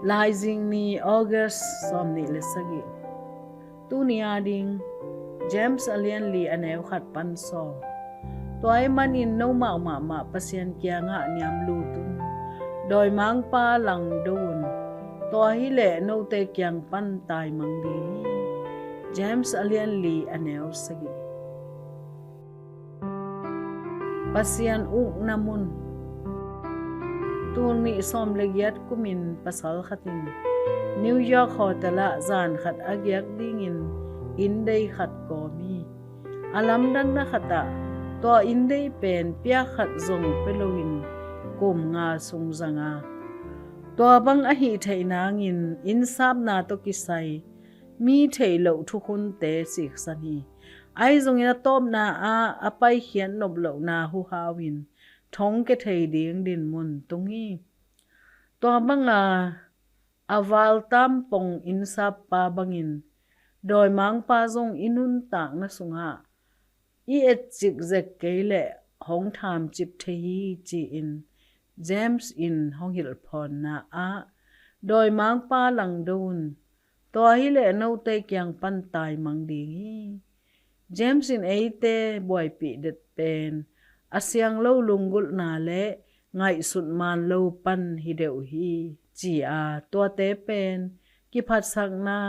LAIZINGNI August somni lesagi tu niading James alian li anew khat panso toy manin nomaumah pasian kiangah Niamlut Dawimangpa langdo toh hileh no te kiang pan taimang di James alian li anew sagi Pasian Ukna Mun Tuni som legiat kumin pasal khatin New York hotela zankhat giak dingin inndei khat kawmi lamdanna khatah to inndei pen piakhat zong peloin kawm nga sung zanga to bang ahihtheih nangin innsapna to kisai mi theihloh thukhun te sik sani ai zongina top na apai hian noblo na huhau-in thong ke thei ding din mun tungi to banga aval tam pong innsappa bangin Dawimangpa zong inun tak na sunga i et chik zek keile hong tham chip theihloh chi in James in hong hil phon na Dawimangpa langdon to hileh no te kiang pan taimang dingi James in eite boy pi det pen asiang lo lungul na le ngai sut man lo pan hideu hi chi to te pen ki phat sak na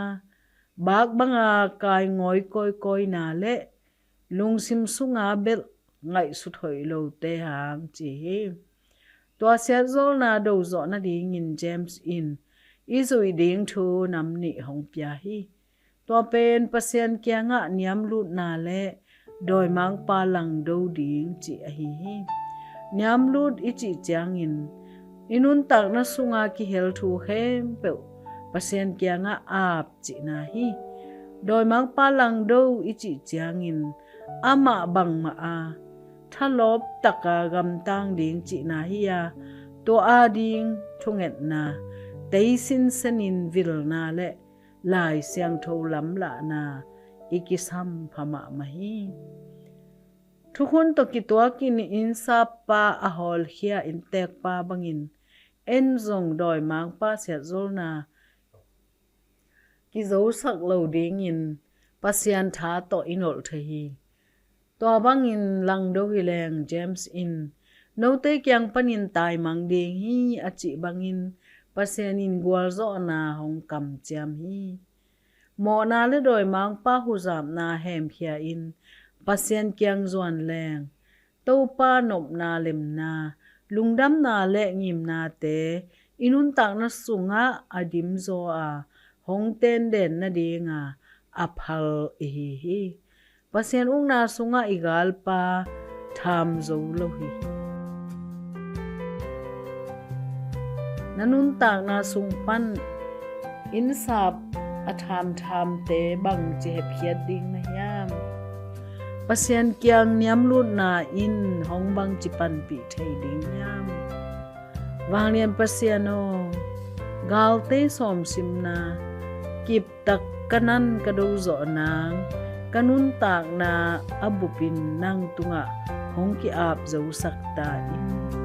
bak banga kai ngoi koi na le lungsim sunga bel ngai sut hoi lo te hang chi to sia zol na do zo na dingin James in izui ding thu namni hong pia hi to pen pasian kiangah Niamlut na le Dawimangpa langdo ding chi ahih Niamlut ichi chiangin inun tak na sunga ki hel thu hem pe pasian kiangah ap chi na hi Dawimangpa langdo ichi chiangin ama bang ma thalop taka gamtang ding chi na hi to ding thunget na teisin senin vil na le Lai Siangtho lamdanna ikisam phama mahi thukhun to kitwa kin innsappa ahol hia intek pa bangin zong Dawimangpa sia zolna ki zo sak lo dingin pasian tha to inol theihloh to bangin langdo hileng James in no te kiang panin taimang ding hi achi bangin pasian in gwal zo na hong kam chiam hi mo na le Dawimangpa huzam na hem hia in pasian kiang zuan leng to pa nop na lem na lungdam na le ngim na te inun tak na sunga adim zo hong ten den na dinga aphal hi Pasian Ukna sunga igal pa tham zo lo hi nanun tak na sungpan insap atham te bang che phiat ding na yam pasian kiang Niamlut na in hong bang chipan pi thei ding yam wanglian pasiano galte som simna kip tak kanan kado zo nang kanun tak na abupin nang tunga hong ki ap zo sakta in